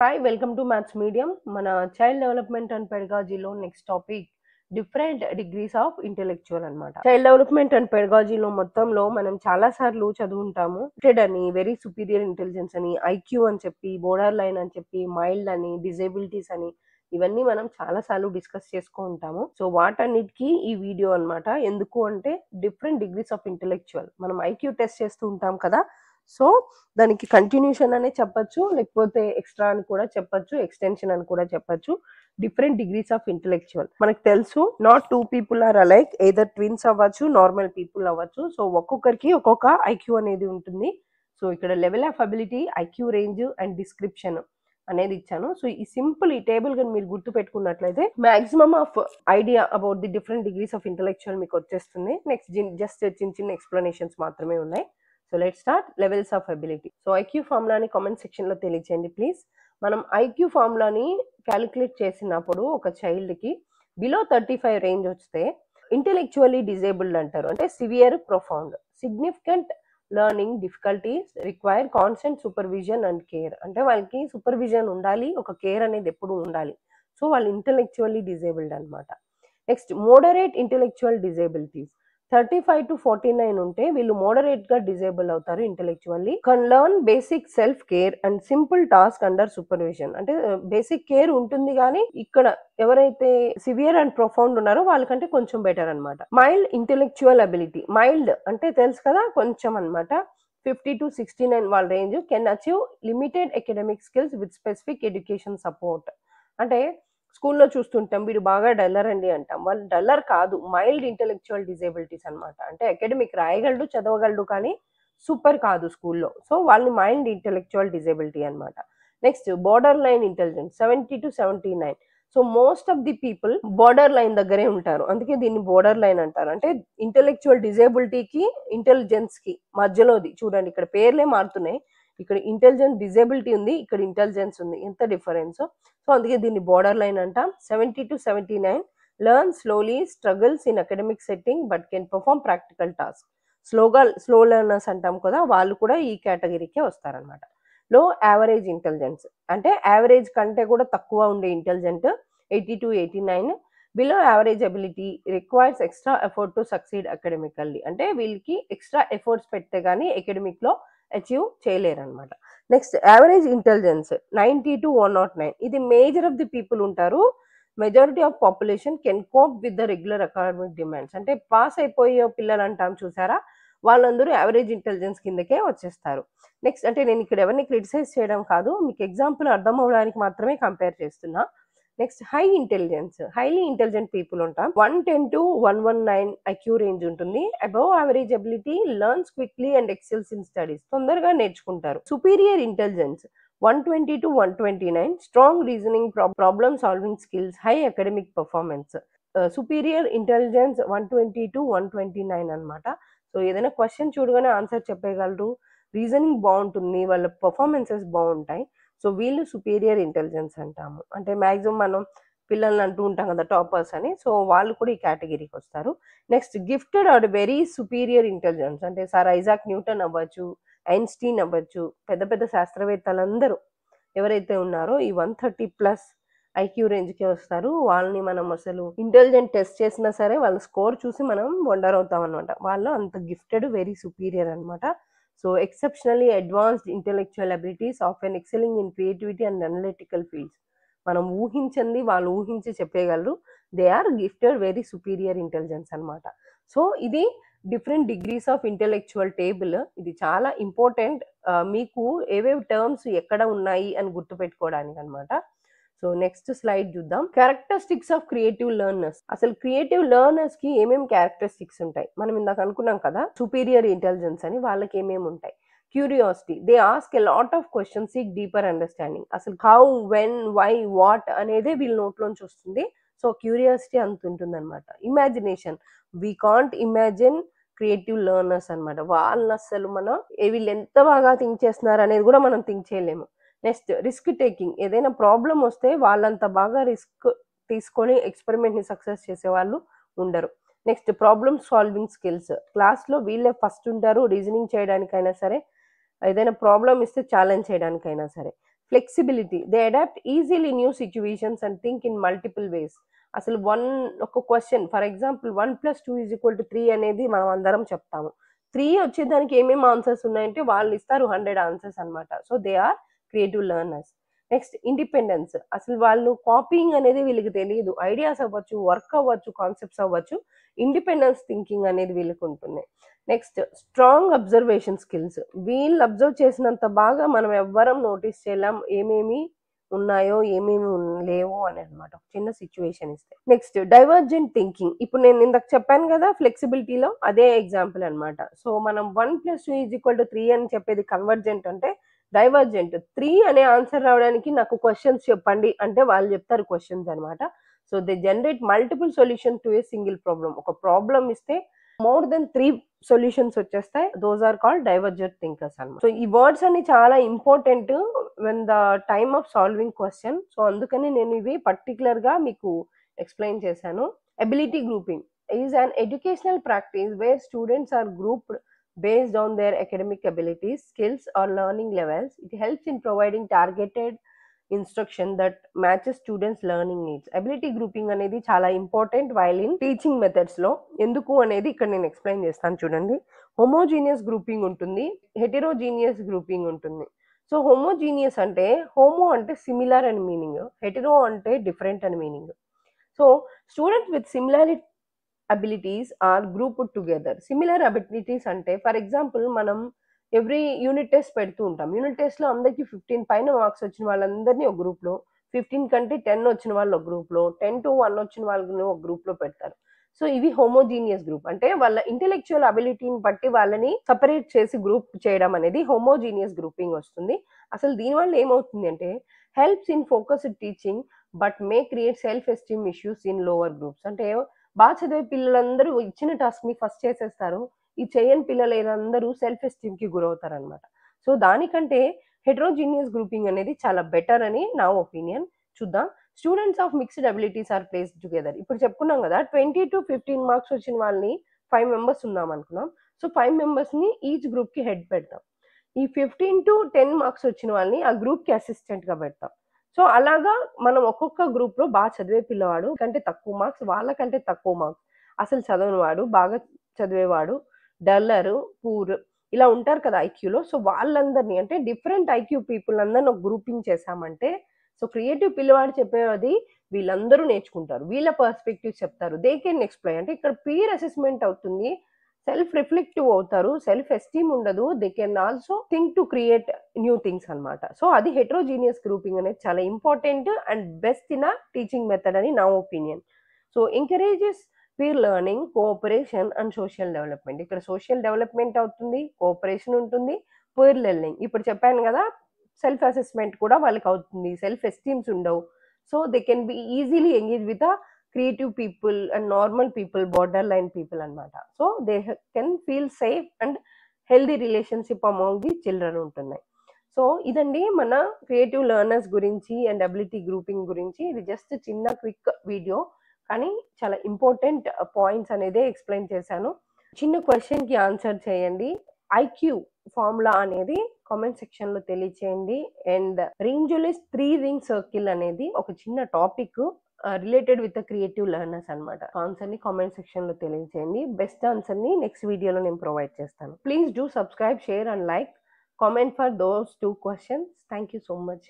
Hi, welcome to Maths Medium. మన child development and పెడగాజీలో next topic different degrees of intellectual అన్నమాట. Child development and పెడగాజీలో మొత్తంలో మనం చాలా సార్లు చదువుంటాము. టెడ్ అని, వెరీ సుపీరియర్ ఇంటెలిజెన్స్ అని, ఐక్యూ అని చెప్పి, బోర్డర్ లైన్ అని చెప్పి, మైల్డ్ అని, డిజేబిలిటీస్ అని, ఇవన్నీ మనం చాలా సార్లు డిస్కస్ చేసుకో ఉంటాము. సో వాటన్నిటికీ ఈ వీడియో అన్నమాట. ఎందుకు అంటే డిఫరెంట్ డిగ్రీస్ ఆఫ్ ఇంటెలెక్చువల్ మనం ఐక్యూ టెస్ట్ చేస్తూ ఉంటాం కదా. సో దానికి కంటిన్యూషన్ అనే చెప్పొచ్చు, లేకపోతే ఎక్స్ట్రా అని కూడా చెప్పొచ్చు, ఎక్స్టెన్షన్ అని కూడా చెప్పొచ్చు. డిఫరెంట్ డిగ్రీస్ ఆఫ్ ఇంటెలెక్చువల్ మనకు తెలుసు. Not two people are alike, either twins అవ్వచ్చు, నార్మల్ పీపుల్ అవ్వచ్చు. సో ఒక్కొక్కరికి ఒక్కొక్క ఐక్యూ అనేది ఉంటుంది. సో ఇక్కడ level of ability, IQ range and description అనేది ఇచ్చాను. సో ఈ సింపుల్ ఈ టేబుల్ కానీ మీరు గుర్తు పెట్టుకున్నట్లయితే maximum of idea about the different degrees of intellectual మీకు వచ్చేస్తుంది. నెక్స్ట్ జస్ట్ చిన్న చిన్న ఎక్స్ప్లెనేషన్స్ మాత్రమే ఉన్నాయి. So let start levels of ability. So IQ ఫార్ములాని కామెంట్ సెక్షన్ లో తెలియచేయండి ప్లీజ్. మనం ఐక్యూ ఫార్ములాని క్యాలిక్యులేట్ చేసినప్పుడు ఒక చైల్డ్ కి బిలో 35 రేంజ్ వస్తే ఇంటెలెక్చువల్లీ డిజేబుల్డ్ అంటారు. అంటే severe, profound, significant learning difficulties require constant supervision and care. అంటే వాళ్ళకి సూపర్విజన్ ఉండాలి, ఒక కేర్ అనేది ఎప్పుడు ఉండాలి. సో వాళ్ళు ఇంటెలెక్చువల్లీ డిజేబుల్డ్ అనమాట. Next moderate intellectual disabilities 35 to 49 ఉంటే వీళ్ళు మోడరేట్ గా డిజేబుల్ అవుతారు intellectually. Can learn basic self care and simple task under supervision. అంటే బేసిక్ కేర్ ఉంటుంది కానీ ఇక్కడ ఎవరైతే సివియర్ అండ్ ప్రొఫౌండ్ ఉన్నారో వాళ్ళకంటే కొంచెం బెటర్ అనమాట. మైల్డ్ ఇంటెలెక్చువల్ అబిలిటీ, మైల్డ్ అంటే తెలుసు కదా కొంచెం అనమాట. 50 to 69 వాళ్ళ range. Can achieve limited academic skills with specific education support. అంటే స్కూల్లో చూస్తుంటాం వీడు బాగా డల్లర్ అండి అంటాం. వాళ్ళు డల్లర్ కాదు, మైల్డ్ ఇంటెలెక్చువల్ డిజేబిలిటీస్ అనమాట. అంటే అకాడమిక్ రాయగలడు, చదవగలడు, కానీ సూపర్ కాదు స్కూల్లో. సో వాళ్ళని మైల్డ్ ఇంటెలెక్చువల్ డిజేబిలిటీ అనమాట. Next border line intelligence 70 to 79. So most of the people border line దగ్గరే ఉంటారు, అందుకే దీన్ని బోర్డర్ లైన్ అంటారు. అంటే ఇంటెలెక్చువల్ డిజేబిలిటీకి ఇంటెలిజెన్స్ కి మధ్యలోది. చూడండి ఇక్కడ పేర్లే మారుతున్నాయి. ఇక్కడ ఇంటెలిజెన్స్ డిజేబిలిటీ ఉంది, ఇక్కడ ఇంటెలిజెన్స్ ఉంది, ఎంత డిఫరెన్స్. సో అందుకే దీన్ని బోర్డర్ లైన్ అంటాం. 70 to 79 learn slowly, struggles in academic setting but can perform practical task. Slow learners అంటాం కదా, వాళ్ళు కూడా ఈ కేటగిరీకే వస్తారనమాట. లో యావరేజ్ ఇంటెలిజెన్స్ అంటే యావరేజ్ కంటే కూడా తక్కువ ఉండే intelligent 80 to 89. Below average ability requires extra effort to succeed academically. అంటే వీళ్ళకి ఎక్స్ట్రా ఎఫర్ట్స్ పెడితే కానీ అకాడమిక్ లో అచీవ్ చేయలేరు అనమాట. Next average intelligence 90 to 109. ఇది మేజర్ ఆఫ్ ది పీపుల్ ఉంటారు. Majority of population can cope with the regular academic demands. అంటే పాస్ అయిపోయే పిల్లలు అంటాం చూసారా, వాళ్ళందరూ యావరేజ్ ఇంటెలిజెన్స్ కిందకే వచ్చేస్తారు. నెక్స్ట్ అంటే నేను ఇక్కడ ఎవరిని క్రిటిసైజ్ చేయడం కాదు, మీకు ఎగ్జాంపుల్ అర్థం అవ్వడానికి మాత్రమే కంపేర్ చేస్తున్నా. Next high intelligence, highly intelligent people ఉంటాం. 110 to 119 ఐక్యూ రేంజ్ ఉంటుంది. Above average ability, learns quickly and excels in studies. తొందరగా నేర్చుకుంటారు. Superior intelligence 120 to 129 strong reasoning, problem solving skills, high academic performance. Superior intelligence 120 to 129 అనమాట. So ఏదైనా question చూడగానే answer చెప్పగలరు, reasoning బాగుంటుంది, వాళ్ళ పర్ఫార్మెన్సెస్ బాగుంటాయి. సో వీళ్ళు సుపీరియర్ ఇంటెలిజెన్స్ అంటాము. అంటే మాక్సిమం మనం పిల్లల్ని అంటూ ఉంటాం కదా టాపర్స్ అని, సో వాళ్ళు కూడా ఈ కేటగిరీకి వస్తారు. Next gifted or very superior intelligence. అంటే సార్ ఐజాక్ న్యూటన్ అవ్వచ్చు, ఐన్స్టీన్ అవ్వచ్చు, పెద్ద పెద్ద శాస్త్రవేత్తలందరూ ఎవరైతే ఉన్నారో ఈ 130+ ఐక్యూ రేంజ్కే వస్తారు. వాళ్ళని మనం అసలు ఇంటెలిజెంట్ టెస్ట్ చేసినా సరే వాళ్ళ స్కోర్ చూసి మనం వండర్ అవుతాం అనమాట. వాళ్ళు అంత గిఫ్టెడ్, వెరీ సుపీరియర్ అనమాట. So exceptionally advanced intellectual abilities often excelling in creativity and analytical fields. మనం ఊహించింది వాళ్ళు ఊహించి చెప్పగలరు. They are gifted very superior intelligence అనమాట. సో ఇది different degrees of intellectual table. ఇది చాలా ఇంపార్టెంట్, మీకు ఏవేవి టర్మ్స్ ఎక్కడ ఉన్నాయి అని గుర్తుపెట్టుకోవడానికి అనమాట. సో నెక్స్ట్ స్లైడ్ చూద్దాం. Characteristics of creative learners. అసలు క్రియేటివ్ లెర్నర్స్ కి ఏమేమి క్యారెక్టరిస్టిక్స్ ఉంటాయి మనం ఇందాక అనుకున్నాం కదా, సుపీరియర్ ఇంటెలిజెన్స్ అని. వాళ్ళకి ఏమేమి ఉంటాయి? Curiosity, they ask a lot of questions, seek deeper understanding. అసలు హౌ, వెన్, వై, వాట్ అనేదే వీళ్ళ నోట్లోంచి వస్తుంది. సో క్యూరియాసిటీ అంత ఉంటుంది అనమాట. Imagination, we can't imagine creative learners అనమాట. వాళ్ళని అసలు మనం వీళ్ళు ఎంత బాగా థింక్ చేస్తున్నారు అనేది కూడా మనం థింక్ చేయలేము. నెక్స్ట్ రిస్క్ టేకింగ్, ఏదైనా ప్రాబ్లం వస్తే వాళ్ళంత బాగా రిస్క్ తీసుకొని ఎక్స్పెరిమెంట్ ని సక్సెస్ చేసే వాళ్ళు ఉండరు. Next problem solving skills, class లో వీళ్ళే ఫస్ట్ ఉంటారు, రీజనింగ్ చేయడానికైనా సరే, ఏదైనా ప్రాబ్లం ఇస్తే ఛాలెంజ్ చేయడానికైనా సరే. Flexibility, they adapt easily new situations and think in multiple ways. అసలు ఒక క్వశ్చన్ ఫర్ ఎగ్జాంపుల్ 1+2=3 అనేది మనం అందరం చెప్తాము. 3 వచ్చేదానికి ఏమేమి ఆన్సర్స్ ఉన్నాయంటే వాళ్ళు ఇస్తారు 100 ఆన్సర్స్ అనమాట. So they are creative learners. Next independence, అసలు వాళ్ళు కాపీయింగ్ అనేది వీళ్ళకి తెలియదు. ఐడియాస్ అవ్వచ్చు, వర్క్ అవ్వచ్చు, కాన్సెప్ట్స్ అవ్వచ్చు, ఇండిపెండెన్స్ థింకింగ్ అనేది వీళ్ళకి ఉంటుంది. నెక్స్ట్ స్ట్రాంగ్ అబ్జర్వేషన్ స్కిల్స్, వీళ్ళు అబ్జర్వ్ చేసినంత బాగా మనం ఎవ్వరం నోటీస్ చేయలేం ఏమేమి ఉన్నాయో ఏమేమి లేవో అని అనమాట. చిన్న సిచ్యువేషన్ ఇస్తే. నెక్స్ట్ డైవర్జెంట్ థింకింగ్, ఇప్పుడు నేను ఇందాక చెప్పాను కదా ఫ్లెక్సిబిలిటీలో, అదే ఎగ్జాంపుల్ అనమాట. సో మనం 1+2=3 అని చెప్పేది కన్వర్జెంట్ అంటే, డైవర్జెంట్ 3 అనే ఆన్సర్ రావడానికి నాకు క్వశ్చన్స్ చెప్పండి అంటే వాళ్ళు చెప్తారు క్వశ్చన్స్ అనమాట. So they generate multiple solution to a single problem. ఒక ప్రాబ్లం ఇస్తే మోర్ దెన్ 3 సొల్యూషన్స్ వచ్చేస్తాయి. Those are called divergent thinkers అన్నమాట. సో ఈ వర్డ్స్ అన్ని చాలా important when the time of solving question. So అందుకని నేను ఇవి పర్టికులర్ గా మీకు ఎక్స్ప్లెయిన్ చేశాను. Ability grouping is an educational practice where students are grouped based on their academic abilities, skills or learning levels. It helps in providing targeted instruction that matches students learning needs. Ability grouping అనేది చాలా important while in teaching methods లో. ఎందుకు అనేది ఇక్కడ నేను explain చేస్తాను చూడండి. Homogeneous grouping ఉంటుంది, హెటెరోజీనియస్ గ్రూపింగ్ ఉంటుంది. సో హోమోజీనియస్ అంటే, హోమో అంటే సిమిలర్ అని మీనింగ్, హెటెరో అంటే డిఫరెంట్ అని meaning. So students with similarity abilities are grouped together. Similar abilities అంటే ఫర్ ఎగ్జాంపుల్ మనం ఎవ్రీ యూనిట్ టెస్ట్ పెడుతూ ఉంటాం. యూనిట్ టెస్ట్ లో అందరికి 15 పైన మార్క్స్ వచ్చిన వాళ్ళందరినీ ఒక గ్రూప్ లో, 15 కంటే 10 వచ్చిన వాళ్ళు ఒక గ్రూప్ లో, 10 to 1 వచ్చిన వాళ్ళని ఒక గ్రూప్ లో పెడతారు. సో ఇవి హోమోజీనియస్ గ్రూప్ అంటే వాళ్ళ ఇంటెలెక్చువల్ అబిలిటీని బట్టి వాళ్ళని సపరేట్ చేసి గ్రూప్ చేయడం అనేది హోమోజీనియస్ గ్రూపింగ్ వస్తుంది. అసలు దీనివల్ల ఏమవుతుంది అంటే, helps in focused teaching but May create self esteem issues in lower groups. అంటే బాగా చదివే పిల్లలందరూ ఇచ్చిన టాస్క్ ని ఫస్ట్ చేసేస్తారు, ఈ చేయని పిల్లలందరూ సెల్ఫ్ ఎస్టీమ్ కి గురవుతారు అనమాట. సో దానికంటే హెటరోజీనియస్ గ్రూపింగ్ అనేది చాలా బెటర్ అని నా ఒపీనియన్. చూద్దాం. Students of mixed abilities are placed together. ఇప్పుడు చెప్పుకున్నాం కదా 20 to 15 మార్క్స్ వచ్చిన వాళ్ళని 5 మెంబర్స్ ఉన్నాం అనుకున్నాం. సో 5 మెంబర్స్ ని ఈచ్ గ్రూప్ కి హెడ్ పెడతాం. ఈ 15 to 10 మార్క్స్ వచ్చిన వాళ్ళని ఆ గ్రూప్ కి అసిస్టెంట్ గా పెడతాం. సో అలాగా మనం ఒక్కొక్క గ్రూప్ లో బాగా చదివే పిల్లవాడు కంటే తక్కువ మార్క్స్, వాళ్ళకంటే తక్కువ మార్క్స్, అసలు చదవని వాడు, బాగా చదివేవాడు, డల్లర్, పూర్, ఇలా ఉంటారు కదా ఐక్యూలో. సో వాళ్ళందరినీ అంటే డిఫరెంట్ ఐక్యూ పీపుల్ అందరిని ఒక గ్రూపింగ్ చేశామంటే, సో క్రియేటివ్ పిల్లవాడు చెప్పేది వీళ్ళందరూ నేర్చుకుంటారు, వీళ్ళ పర్స్పెక్టివ్ చెప్తారు, దే కెన్ ఎక్స్ప్లెయిన్. అంటే ఇక్కడ పీర్ అసెస్మెంట్ అవుతుంది, సెల్ఫ్ రిఫ్లెక్టివ్ అవుతారు, సెల్ఫ్ ఎస్టీమ్ ఉండదు, they can also think to create new things అనమాట. సో అది హెటరోజీనియస్ గ్రూపింగ్ అనేది చాలా important and best in teaching method అని నా opinion. So encourages peer learning, cooperation and social development. ఇక్కడ సోషల్ డెవలప్మెంట్ అవుతుంది, కోఆపరేషన్ ఉంటుంది, పీర్ లెర్నింగ్ ఇప్పుడు చెప్పాను కదా, సెల్ఫ్ అసెస్మెంట్ కూడా వాళ్ళకి అవుతుంది, సెల్ఫ్ ఎస్టీమ్స్ ఉండవు. So they can be easily engage with creative people and normal people, borderline people అనమాట. So they can feel safe and healthy relationship among the children ఉంటున్నాయి. So ఇదండి మన creative learners గురించి and ability grouping గురించి. ఇది just చిన్న quick video, కానీ చాలా ఇంపార్టెంట్ పాయింట్స్ అనేది ఎక్స్ప్లెయిన్ చేశాను. చిన్న క్వశ్చన్ కి ఆన్సర్ చేయండి. ఐక్యూ ఫార్ములా అనేది కామెంట్ సెక్షన్ లో తెలియచేయండి. అండ్ రింగ్జులిస్ 3 రింగ్ సర్కిల్ అనేది ఒక చిన్న topic related with creative learners అనమాట. ఆన్సర్ ని కామెంట్ సెక్షన్ లో తెలియచేయండి. బెస్ట్ ఆన్సర్ ని నెక్స్ట్ వీడియోలో నేను ప్రొవైడ్ చేస్తాను. Please do subscribe, share and like. Comment for those 2 questions. Thank you so much.